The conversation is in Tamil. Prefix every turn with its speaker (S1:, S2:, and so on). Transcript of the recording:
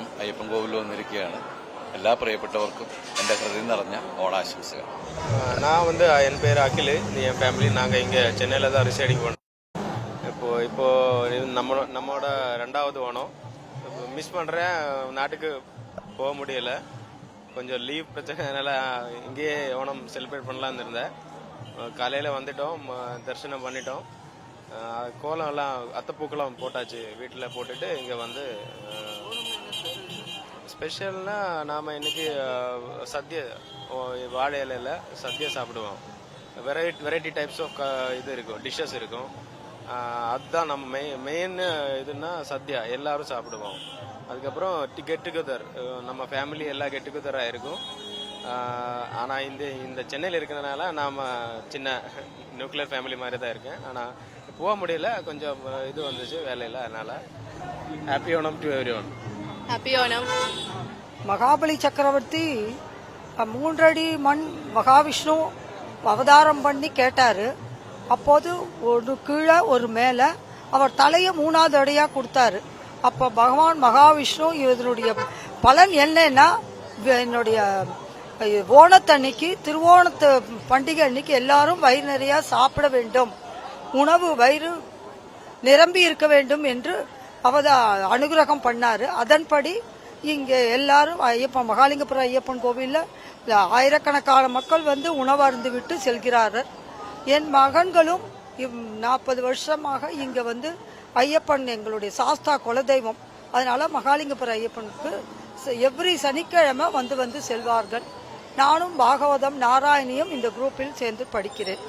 S1: മഹാബലിപുരം അയ്യപ്പൻ കോവിലിൽ വന്നിരിക്കുകയാണ്. എല്ലാ പ്രിയപ്പെട്ടവർക്കും എൻ്റെ ഹൃദയം നിറഞ്ഞ ഓണാശംസകൾ.
S2: நான் என் பேர் அகில், என் ஃபேமிலி நாங்கள் இங்கே சென்னையில் தான் ரிசைடிங் பண்ணோம். இப்போ நம்மளோட ரெண்டாவது ஓணம் மிஸ் பண்ணுறேன். நாட்டுக்கு போக முடியல, கொஞ்சம் லீவ் பிரச்சனைனால இங்கேயே ஓணம் செலிப்ரேட் பண்ணலான்னு இருந்தேன். காலையில் வந்துட்டோம், தரிசனம் பண்ணிட்டோம். கோலம் எல்லாம் அத்தைப்பூக்கெல்லாம் போட்டாச்சு, வீட்டில் போட்டுட்டு இங்கே வந்து ஸ்பெஷல்னா நாம் இன்னைக்கு சத்ய வாழை இலையில் சத்யா சாப்பிடுவோம். வெரைட்டி டைப்ஸ் ஆஃப் இது இருக்கும், டிஷ்ஷஸ் இருக்கும். அதுதான் நம்ம மெயின் இதுன்னா சத்யா எல்லாரும் சாப்பிடுவோம். அதுக்கப்புறம் கெட் டுகெதர், நம்ம ஃபேமிலி எல்லாம் கெட் டுகெதராக இருக்கும். ஆனால் இந்த சென்னையில் இருக்கிறதுனால நாம் சின்ன நியூக்ளியர் ஃபேமிலி மாதிரி தான் இருக்கேன். ஆனால் போக முடியல, கொஞ்சம் இது வந்துச்சு வேலையில். அதனால் happy Onam to every one.
S3: Happy Onam.
S4: Mahabali சக்கரவர்த்தி 3 அடி மண் மகாவிஷ்ணு அவதாரம் பண்ணி கேட்டாரு. அப்போது ஒரு கீழே ஒரு மேலே அவர் தலையை 3வது அடியாக கொடுத்தாரு. அப்போ பகவான் மகாவிஷ்ணு இதனுடைய பலன் என்னன்னா, என்னுடைய ஓணத்தன்னைக்கு திருவோணத்து பண்டிகை அன்னைக்கு எல்லாரும் வயிறு நிறைய சாப்பிட வேண்டும், உணவு வயிறு நிரம்பி இருக்க வேண்டும் என்று அவர் அனுகிரகம் பண்ணாரு. அதன்படி இங்கே எல்லாரும் மகாலிங்கபுரம் ஐயப்பன் கோவிலில் ஆயிரக்கணக்கான மக்கள் வந்து உணவு அருந்து விட்டு செல்கிறார்கள். என் மகன்களும் 40 வருஷமாக இங்கே வந்து ஐயப்பன் எங்களுடைய சாஸ்தா குலதெய்வம். அதனால மகாலிங்கபுரம் ஐயப்பனுக்கு எவ்ரி சனிக்கிழமை வந்து செல்வார்கள். நானும் பாகவதம் நாராயணியும் இந்த குரூப்பில் சேர்ந்து படிக்கிறேன்.